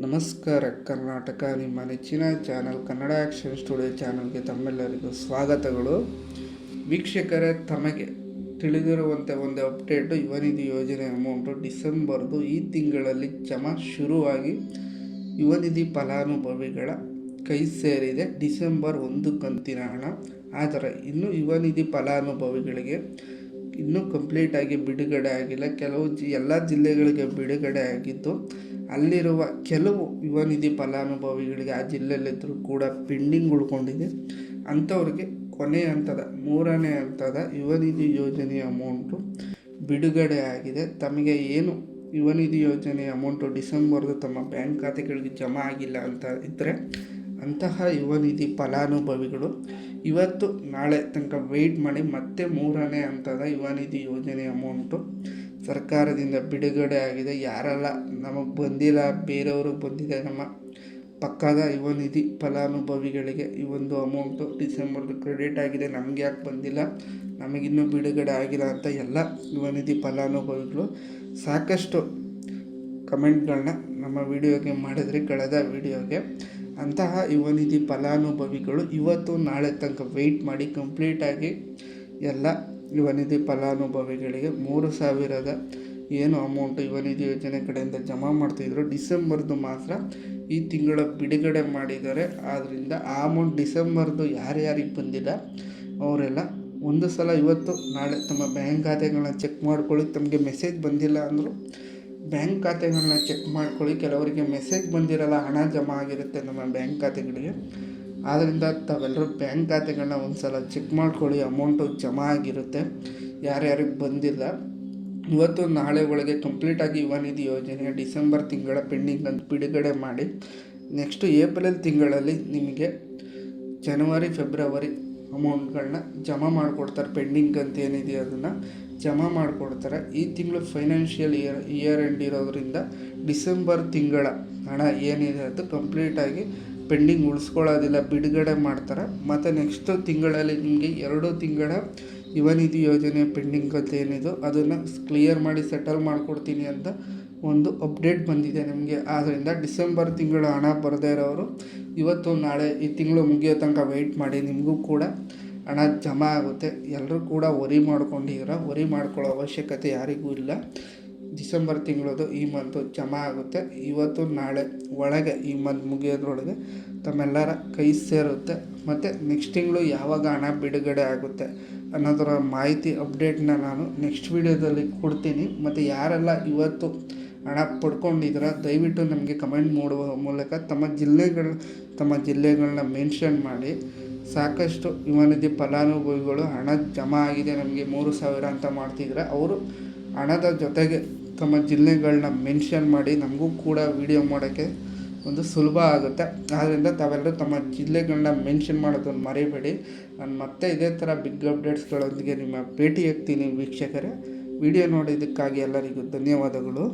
ನಮಸ್ಕಾರ ಕರ್ನಾಟಕ, ನಿಮ್ಮ ನೆಚ್ಚಿನ ಚಾನಲ್ ಕನ್ನಡ ಆ್ಯಕ್ಷನ್ ಸ್ಟುಡಿಯೋ ಚಾನಲ್ಗೆ ತಮ್ಮೆಲ್ಲರಿಗೂ ಸ್ವಾಗತಗಳು. ವೀಕ್ಷಕರೇ, ತಮಗೆ ತಿಳಿದಿರುವಂತೆ ಒಂದು ಅಪ್ಡೇಟು, ಯುವ ನಿಧಿ ಯೋಜನೆ ಅಮೌಂಟು ಡಿಸೆಂಬರ್ದು ಈ ತಿಂಗಳಲ್ಲಿ ಜಮಾ ಶುರುವಾಗಿ ಯುವ ನಿಧಿ ಫಲಾನುಭವಿಗಳ ಕೈ ಸೇರಿದೆ. ಡಿಸೆಂಬರ್ 1 ಕಂತಿನ ಹಣ. ಆದರೆ ಇನ್ನೂ ಯುವ ನಿಧಿ ಫಲಾನುಭವಿಗಳಿಗೆ ಇನ್ನೂ ಕಂಪ್ಲೀಟಾಗಿ ಬಿಡುಗಡೆ ಆಗಿಲ್ಲ. ಎಲ್ಲ ಜಿಲ್ಲೆಗಳಿಗೆ ಬಿಡುಗಡೆ ಆಗಿದ್ದು, ಅಲ್ಲಿರುವ ಕೆಲವು ಯುವ ನಿಧಿ ಫಲಾನುಭವಿಗಳಿಗೆ ಆ ಜಿಲ್ಲೆಯಲ್ಲಿದ್ದರೂ ಕೂಡ ಪೆಂಡಿಂಗ್ ಉಳ್ಕೊಂಡಿದೆ. ಅಂಥವ್ರಿಗೆ ಕೊನೆಯ ಹಂತದ 3ನೇ ಹಂತದ ಯುವ ನಿಧಿ ಯೋಜನೆಯ ಅಮೌಂಟು ಬಿಡುಗಡೆ ಆಗಿದೆ. ತಮಗೆ ಏನು ಯುವ ನಿಧಿ ಯೋಜನೆಯ ಅಮೌಂಟು ಡಿಸೆಂಬರ್ದು ತಮ್ಮ ಬ್ಯಾಂಕ್ ಖಾತೆಗಳಿಗೆ ಜಮಾ ಆಗಿಲ್ಲ ಅಂತ ಇದ್ದರೆ, ಅಂತಹ ಯುವ ನಿಧಿ ಫಲಾನುಭವಿಗಳು ಇವತ್ತು ನಾಳೆ ತನಕ ವೆಯ್ಟ್ ಮಾಡಿ ಮತ್ತೆ 3ನೇ ಹಂತದ ಯುವ ನಿಧಿ ಯೋಜನೆ ಅಮೌಂಟು ಸರ್ಕಾರದಿಂದ ಬಿಡುಗಡೆ ಆಗಿದೆ. ಯಾರೆಲ್ಲ ನಮಗೆ ಬಂದಿಲ್ಲ, ಬೇರೆಯವ್ರಿಗೆ ಬಂದಿದೆ, ನಮ್ಮ ಪಕ್ಕದ ಯುವ ನಿಧಿ ಫಲಾನುಭವಿಗಳಿಗೆ ಈ ಒಂದು ಅಮೌಂಟು ಡಿಸೆಂಬರ್ದು ಕ್ರೆಡಿಟ್ ಆಗಿದೆ, ನಮಗೆ ಯಾಕೆ ಬಂದಿಲ್ಲ, ನಮಗಿನ್ನೂ ಬಿಡುಗಡೆ ಆಗಿಲ್ಲ ಅಂತ ಎಲ್ಲ ಯುವ ನಿಧಿ ಫಲಾನುಭವಿಗಳು ಸಾಕಷ್ಟು ಕಮೆಂಟ್ಗಳನ್ನ ನಮ್ಮ ವಿಡಿಯೋಗೆ ಮಾಡಿದ್ರಿ. ಕಳೆದ ವಿಡಿಯೋಗೆ ಅಂತಹ ಯುವ ನಿಧಿ ಫಲಾನುಭವಿಗಳು ಇವತ್ತು ನಾಳೆ ತನಕ ವೆಯ್ಟ್ ಮಾಡಿ ಕಂಪ್ಲೀಟಾಗಿ ಎಲ್ಲ ಯುವ ನಿಧಿ ಫಲಾನುಭವಿಗಳಿಗೆ 3,000ದ ಏನು ಅಮೌಂಟು ಯುವ ನಿಧಿ ಯೋಜನೆ ಕಡೆಯಿಂದ ಜಮಾ ಮಾಡ್ತಿದ್ರು, ಡಿಸೆಂಬರ್ದು ಮಾತ್ರ ಈ ತಿಂಗಳ ಬಿಡುಗಡೆ ಮಾಡಿದ್ದಾರೆ. ಆದ್ದರಿಂದ ಆ ಅಮೌಂಟ್ ಡಿಸೆಂಬರ್ದು ಯಾರ್ಯಾರಿಗೆ ಬಂದಿಲ್ಲ ಅವರೆಲ್ಲ ಒಂದು ಸಲ ಇವತ್ತು ನಾಳೆ ತಮ್ಮ ಬ್ಯಾಂಕ್ ಖಾತೆಗಳನ್ನ ಚೆಕ್ ಮಾಡ್ಕೊಳ್ಳಿ. ತಮಗೆ ಮೆಸೇಜ್ ಬಂದಿಲ್ಲ ಅಂದರೂ ಬ್ಯಾಂಕ್ ಖಾತೆಗಳನ್ನ ಚೆಕ್ ಮಾಡ್ಕೊಳ್ಳಿ. ಕೆಲವರಿಗೆ ಮೆಸೇಜ್ ಬಂದಿರಲ್ಲ, ಹಣ ಜಮಾ ಆಗಿರುತ್ತೆ ನಮ್ಮ ಬ್ಯಾಂಕ್ ಖಾತೆಗಳಿಗೆ. ಆದ್ದರಿಂದ ತಾವೆಲ್ಲರೂ ಬ್ಯಾಂಕ್ ಖಾತೆಗಳನ್ನ ಒಂದು ಸಲ ಚೆಕ್ ಮಾಡ್ಕೊಳ್ಳಿ, ಅಮೌಂಟು ಜಮಾ ಆಗಿರುತ್ತೆ. ಯಾರ್ಯಾರಿಗೆ ಬಂದಿಲ್ಲ ಇವತ್ತು ನಾಳೆ ಒಳಗೆ ಕಂಪ್ಲೀಟಾಗಿ ಯುವ ನಿಧಿ ಯೋಜನೆ ಡಿಸೆಂಬರ್ ತಿಂಗಳ ಪೆಂಡಿಂಗ್ ಅಂತ ಬಿಡುಗಡೆ ಮಾಡಿ ನೆಕ್ಸ್ಟು ಏಪ್ರಿಲ್ ತಿಂಗಳಲ್ಲಿ ನಿಮಗೆ ಜನವರಿ ಫೆಬ್ರವರಿ ಅಮೌಂಟ್ಗಳನ್ನ ಜಮಾ ಮಾಡಿಕೊಡ್ತಾರೆ. ಪೆಂಡಿಂಗ್ ಅಂತ ಏನಿದೆ ಅದನ್ನು ಜಮಾ ಮಾಡಿಕೊಡ್ತಾರೆ. ಈ ತಿಂಗಳು ಫೈನಾನ್ಷಿಯಲ್ ಇಯರ್ ಎಂಡ್ ಇರೋದ್ರಿಂದ ಡಿಸೆಂಬರ್ ತಿಂಗಳ ಹಣ ಏನಿದೆ ಅದು ಕಂಪ್ಲೀಟಾಗಿ ಪೆಂಡಿಂಗ್ ಉಳಿಸ್ಕೊಳ್ಳೋದಿಲ್ಲ, ಬಿಡುಗಡೆ ಮಾಡ್ತಾರೆ. ಮತ್ತು ನೆಕ್ಸ್ಟ್ ತಿಂಗಳಲ್ಲಿ ನಿಮಗೆ 2 ತಿಂಗಳ ಯುವ ನಿಧಿ ಯೋಜನೆ ಪೆಂಡಿಂಗ್ ಅಂತ ಏನಿದೆ ಅದನ್ನು ಕ್ಲಿಯರ್ ಮಾಡಿ ಸೆಟಲ್ ಮಾಡಿಕೊಡ್ತೀನಿ ಅಂತ ಒಂದು ಅಪ್ಡೇಟ್ ಬಂದಿದೆ ನಿಮಗೆ. ಆದ್ದರಿಂದ ಡಿಸೆಂಬರ್ ತಿಂಗಳ ಹಣ ಬರದೇ ಇರೋರು ಇವತ್ತು ನಾಳೆ ಈ ತಿಂಗಳು ಮುಗಿಯೋ ತನಕ ವೆಯ್ಟ್ ಮಾಡಿ, ನಿಮಗೂ ಕೂಡ ಹಣ ಜಮಾ ಆಗುತ್ತೆ. ಎಲ್ಲರೂ ಕೂಡ ವರಿ ಮಾಡ್ಕೊಳ್ಳೋ ಅವಶ್ಯಕತೆ ಯಾರಿಗೂ ಇಲ್ಲ. ಡಿಸೆಂಬರ್ ತಿಂಗಳದು ಈ ಮಂತು ಜಮಾ ಆಗುತ್ತೆ. ಇವತ್ತು ನಾಳೆ ಒಳಗೆ ಈ ಮಂತ್ ಮುಗಿಯೋದ್ರೊಳಗೆ ತಮ್ಮೆಲ್ಲರ ಕೈ ಸೇರುತ್ತೆ. ಮತ್ತು ನೆಕ್ಸ್ಟ್ ತಿಂಗಳು ಯಾವಾಗ ಹಣ ಬಿಡುಗಡೆ ಆಗುತ್ತೆ ಅನ್ನೋದರ ಮಾಹಿತಿ ಅಪ್ಡೇಟ್ನ ನಾನು ನೆಕ್ಸ್ಟ್ ವೀಡಿಯೋದಲ್ಲಿ ಕೊಡ್ತೀನಿ. ಮತ್ತು ಯಾರೆಲ್ಲ ಇವತ್ತು ಹಣ ಪಡ್ಕೊಂಡಿದ್ದೀರ ದಯವಿಟ್ಟು ನಮಗೆ ಕಮೆಂಟ್ ಮಾಡುವ ಮೂಲಕ ತಮ್ಮ ಜಿಲ್ಲೆಗಳನ್ನ ಮೆನ್ಷನ್ ಮಾಡಿ. ಸಾಕಷ್ಟು ಯುವ ನಿಧಿ ಫಲಾನುಭವಿಗಳು ಹಣ ಜಮಾ ಆಗಿದೆ ನಮಗೆ 3,000 ಅಂತ ಮಾಡ್ತಿದ್ರೆ ಅವರು ಹಣದ ಜೊತೆಗೆ ತಮ್ಮ ಜಿಲ್ಲೆಗಳನ್ನ ಮೆನ್ಷನ್ ಮಾಡಿ ನಮಗೂ ಕೂಡ ವಿಡಿಯೋ ಮಾಡೋಕ್ಕೆ ಒಂದು ಸುಲಭ ಆಗುತ್ತೆ. ಆದ್ದರಿಂದ ತಾವೆಲ್ಲರೂ ತಮ್ಮ ಜಿಲ್ಲೆಗಳನ್ನ ಮೆನ್ಷನ್ ಮಾಡೋದನ್ನು ಮರಿಬೇಡಿ. ನಾನು ಮತ್ತೆ ಇದೇ ಥರ ಬಿಗ್ ಅಪ್ಡೇಟ್ಸ್ಗಳೊಂದಿಗೆ ನಿಮ್ಮ ಭೇಟಿ ಆಗ್ತೀನಿ. ವೀಕ್ಷಕರೇ, ವಿಡಿಯೋ ನೋಡಿದ್ದಕ್ಕಾಗಿ ಎಲ್ಲರಿಗೂ ಧನ್ಯವಾದಗಳು.